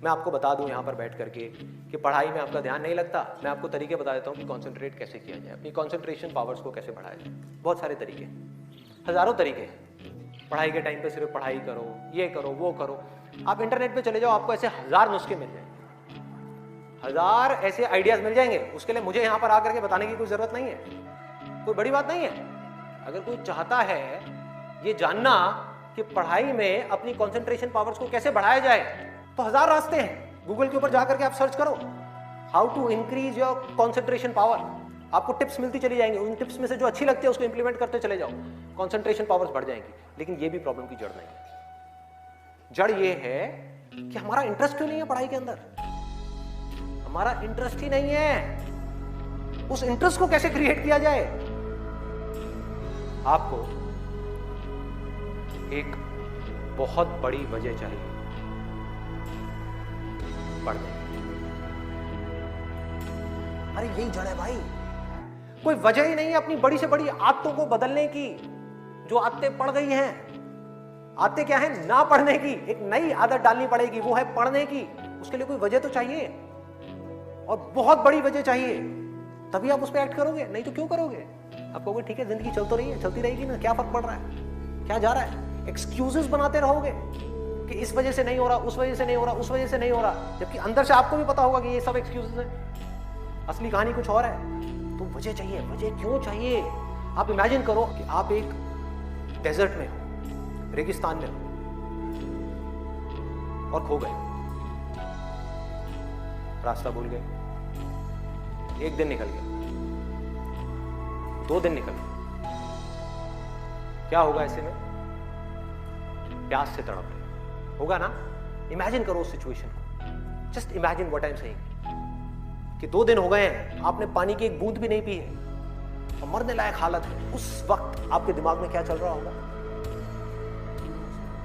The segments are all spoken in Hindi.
मैं आपको बता दूं यहाँ पर बैठ करके कि पढ़ाई में आपका ध्यान नहीं लगता, मैं आपको तरीके बता देता हूँ कि कॉन्सेंट्रेट कैसे किया जाए, अपनी कॉन्सेंट्रेशन पावर्स को कैसे बढ़ाया जाए। बहुत सारे तरीके, हज़ारों तरीके हैं। पढ़ाई के टाइम पे सिर्फ पढ़ाई करो, ये करो, वो करो। आप इंटरनेट पे चले जाओ, आपको ऐसे 1000 नुस्खे मिल जाएंगे, 1000 ऐसे आइडियाज मिल जाएंगे। उसके लिए मुझे यहाँ पर आकर के बताने की कोई ज़रूरत नहीं है, कोई बड़ी बात नहीं है। अगर कोई चाहता है ये जानना कि पढ़ाई में अपनी कॉन्सेंट्रेशन पावर्स को कैसे बढ़ाया जाए, तो 1000 रास्ते हैं। गूगल के ऊपर जाकर के आप सर्च करो how to increase your concentration power, आपको टिप्स मिलती चली जाएंगी। उन टिप्स में से जो अच्छी लगती है उसको इंप्लीमेंट करते चले जाओ, कॉन्सेंट्रेशन पावर्स बढ़ जाएंगी। लेकिन ये भी प्रॉब्लम की जड़ नहीं है। जड़ ये है कि हमारा इंटरेस्ट क्यों नहीं है पढ़ाई के अंदर, हमारा इंटरेस्ट ही नहीं है। उस इंटरेस्ट को कैसे क्रिएट किया जाए? आपको एक बहुत बड़ी वजह चाहिए पढ़ने की। अरे यही जड़ है भाई, कोई वजह ही नहीं है अपनी बड़ी से बड़ी आदतों को बदलने की। जो आदतें पड़ गई हैं, आदतें क्या है? ना पढ़ने की। एक नई आदत डालनी पड़ेगी, वो है पढ़ने की। उसके लिए कोई वजह तो चाहिए, और बहुत बड़ी वजह चाहिए, तभी आप उस पर एक्ट करोगे। नहीं तो क्यों करोगे? आप कहोगे ठीक है जिंदगी चल तो रही है, चलती रहेगी ना, क्या फर्क पड़ रहा है, क्या जा रहा है। एक्सक्यूजेस बनाते रहोगे कि इस वजह से नहीं हो रहा, उस वजह से नहीं हो रहा, उस वजह से नहीं हो रहा, जबकि अंदर से आपको भी पता होगा कि ये सब एक्सक्यूजेस है, असली कहानी कुछ और है। तो वजह चाहिए। वजह क्यों चाहिए? आप इमेजिन करो कि आप एक डेजर्ट में हो, रेगिस्तान में हो, और खो गए, रास्ता भूल गए। एक दिन निकल गया, 2 दिन निकल गए, क्या होगा ऐसे में? प्यास से तड़प रहे होगा ना। इमेजिन करो उस सिचुएशन को, just imagine what I am saying, कि 2 दिन हो गए हैं, आपने पानी की एक बूंद भी नहीं पी है और मरने लायक हालत है। उस वक्त आपके दिमाग में क्या चल रहा होगा?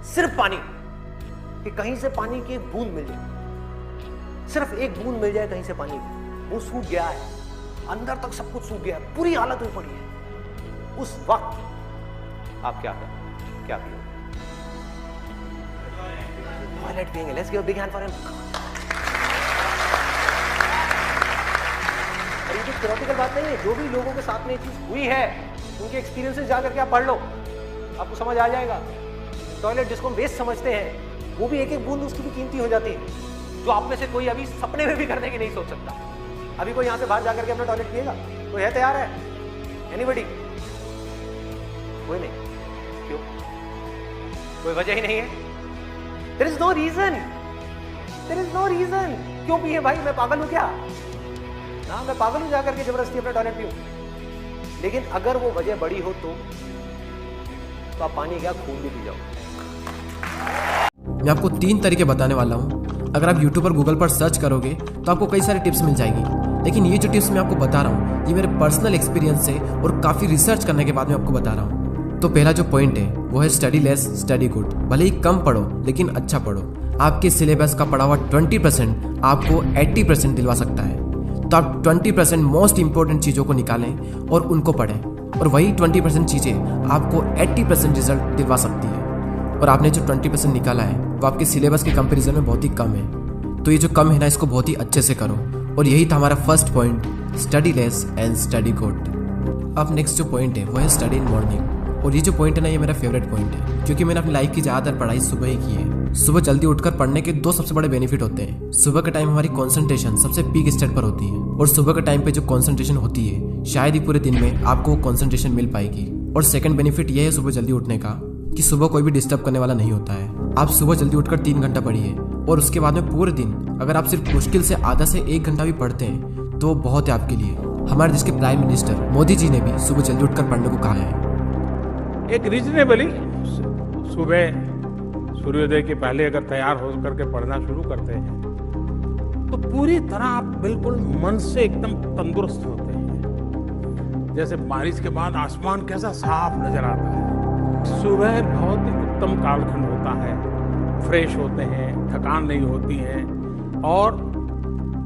सिर्फ पानी, कि कहीं से पानी की एक बूंद मिल जाए, सिर्फ एक बूंद मिल जाए कहीं से पानी की। वो सूख गया है, अंदर तक सब कुछ सूख गया है, पूरी हालत हुई पड़ी है। उस वक्त आप क्या करें? क्या पियो? टॉयलेट पिएंगे। Let's give a big hand for him. और ये तो थ्योरेटिकल बात नहीं है, जो भी लोगों के साथ में ये चीज हुई है, उनके एक्सपीरियंसेस जाकर के आप पढ़ लो, आपको समझ आ जाएगा। टॉयलेट जिसको हम वेस्ट समझते हैं, वो भी एक एक बूंद उसकी भी कीमती हो जाती है, जो आप में से कोई अभी सपने में भी करने की नहीं सोच सकता। अभी कोई यहां से बाहर जाकर के अपना टॉयलेट पिएगा? कोई है तैयार है? एनीबडी? कोई नहीं। क्यों? कोई वजह ही नहीं है। There is no reason. There is no reason. क्यों पिए भाई? मैं पागल हूं क्या? ना, मैं पागल हूं जाकर के जबरदस्ती अपना टॉयलेट पीऊं? लेकिन अगर वो वजह बड़ी हो तो आप पानी क्या, खून भी पी जाओ। मैं आपको 3 तरीके बताने वाला हूँ। अगर आप यूट्यूब और गूगल पर सर्च करोगे तो आपको कई सारी टिप्स मिल जाएगी, लेकिन ये जो टिप्स मैं आपको बता रहा हूँ ये मेरे पर्सनल एक्सपीरियंस से और काफ़ी रिसर्च करने के बाद मैं आपको बता रहा हूँ। तो पहला जो पॉइंट है वो है स्टडी लेस स्टडी गुड। भले ही कम पढ़ो लेकिन अच्छा पढ़ो। आपके सिलेबस का पढ़ा हुआ 20% आपको 80% दिलवा सकता है। तो आप 20% मोस्ट इंपॉर्टेंट चीज़ों को निकालें और उनको पढ़ें, और वही 20% चीज़ें आपको 80% रिजल्ट दिलवा सकती है। और आपने जो 20% निकाला है वो आपके सिलेबस के कंपैरिजन में बहुत ही कम है। तो ये जो कम है ना, इसको बहुत ही अच्छे से करो। और यही था हमारा first point, study less and study good. अब नेक्स्ट जो पॉइंट है वो है स्टडी इन मॉर्निंग। और ये जो पॉइंट है ना, ये मेरा फेवरेट पॉइंट है, क्योंकि मैंने अपनी लाइफ की ज़्यादातर पढ़ाई सुबह ही की है। सुबह जल्दी उठकर पढ़ने के 2 सबसे बड़े बेनिफिट होते हैं। सुबह के टाइम हमारी कंसंट्रेशन सबसे पीक स्टेट पर होती है, और सुबह के टाइम पे जो कंसंट्रेशन होती है शायद ही पूरे दिन में आपको कंसंट्रेशन मिल पाएगी। और सेकंड बेनिफिट ये है सुबह जल्दी उठने का, कि सुबह कोई भी डिस्टर्ब करने वाला नहीं होता है। आप सुबह जल्दी उठकर 3 घंटा पढ़िए, और उसके बाद में पूरे दिन अगर आप सिर्फ मुश्किल से आधा से 1 घंटा भी पढ़ते हैं तो बहुत है आपके लिए। हमारे देश के प्राइम मिनिस्टर मोदी जी ने भी सुबह जल्दी उठकर पढ़ने को कहा है। एक रीजनेबली सुबह सूर्योदय के पहले अगर तैयार हो करके पढ़ना शुरू करते हैं तो पूरी तरह आप बिल्कुल मन से एकदम तंदुरुस्त होते हैं। जैसे बारिश के बाद आसमान कैसा साफ नजर आता है। सुबह बहुत ही उत्तम कालखंड होता है, फ्रेश होते हैं, थकान नहीं होती है, और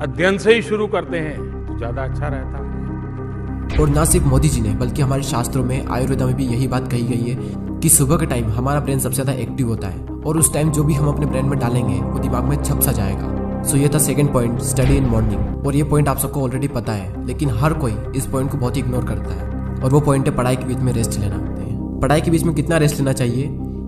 अध्ययन से ही शुरू करते हैं तो ज़्यादा अच्छा रहता है। और ना सिर्फ मोदी जी ने बल्कि हमारे शास्त्रों में, आयुर्वेदा में भी यही बात कही गई है कि सुबह के टाइम हमारा ब्रेन सबसे ज़्यादा एक्टिव होता है, और उस टाइम जो भी हम अपने ब्रेन में डालेंगे वो दिमाग में छप सा जाएगा। सो ये था second point, study in morning. और ये पॉइंट आप सबको ऑलरेडी पता है, लेकिन हर कोई इस पॉइंट को बहुत ही इग्नोर करता है, और वो पॉइंट है पढ़ाई के बीच में रेस्ट लेना। पढ़ाई के बीच में कितना रेस्ट लेना चाहिए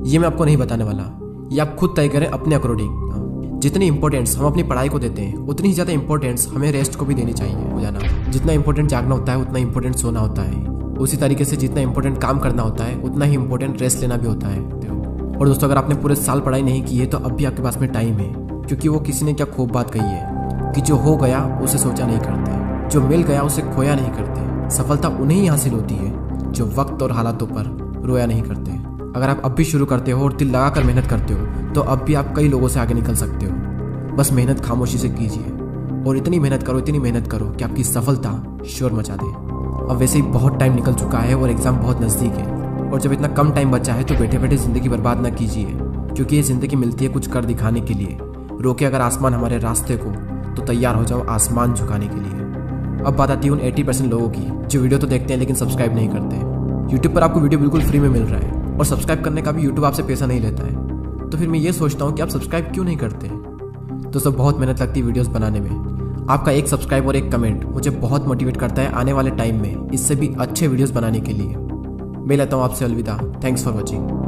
ये मैं आपको नहीं बताने वाला, ये आप खुद तय करें अपने अकॉर्डिंग। जितनी इंपॉर्टेंस हम अपनी पढ़ाई को देते हैं उतनी ही ज़्यादा इंपॉर्टेंस हमें रेस्ट को भी देनी चाहिए। हो जाना, जितना इंपॉर्टेंट जागना होता है उतना इंपॉर्टेंट सोना होता है। उसी तरीके से जितना इंपॉर्टेंट काम करना होता है उतना ही इंपॉर्टेंट रेस्ट लेना भी होता है। और दोस्तों, अगर आपने पूरे साल पढ़ाई नहीं की है तो अभी आपके पास में टाइम है, क्योंकि वो किसी ने क्या खूब बात कही है कि जो हो गया उसे सोचा नहीं करते, जो मिल गया उसे खोया नहीं करते। सफलता उन्हें ही हासिल होती है जो वक्त और हालातों पर रोया नहीं करते। अगर आप अब भी शुरू करते हो और दिल लगाकर मेहनत करते हो तो अब भी आप कई लोगों से आगे निकल सकते हो। बस मेहनत खामोशी से कीजिए और इतनी मेहनत करो कि आपकी सफलता शोर मचा दे। अब वैसे ही बहुत टाइम निकल चुका है और एग्ज़ाम बहुत नज़दीक है, और जब इतना कम टाइम बचा है तो बैठे बैठे ज़िंदगी बर्बाद ना कीजिए, क्योंकि ये ज़िंदगी मिलती है कुछ कर दिखाने के लिए। रोके अगर आसमान हमारे रास्ते को तो तैयार हो जाओ आसमान झुकाने के लिए। अब बात आती है उन 80% लोगों की जो वीडियो तो देखते हैं लेकिन सब्सक्राइब नहीं करते। यूट्यूब पर आपको वीडियो बिल्कुल फ्री में मिल रहा है और सब्सक्राइब करने का भी यूट्यूब आपसे पैसा नहीं लेता है, तो फिर मैं ये सोचता हूँ कि आप सब्सक्राइब क्यों नहीं करते। दोस्तों, बहुत मेहनत लगती है वीडियोस बनाने में। आपका एक सब्सक्राइब और एक कमेंट मुझे बहुत मोटिवेट करता है आने वाले टाइम में इससे भी अच्छे वीडियोस बनाने के लिए। मैं लेता हूँ आपसे अलविदा। Thanks for watching.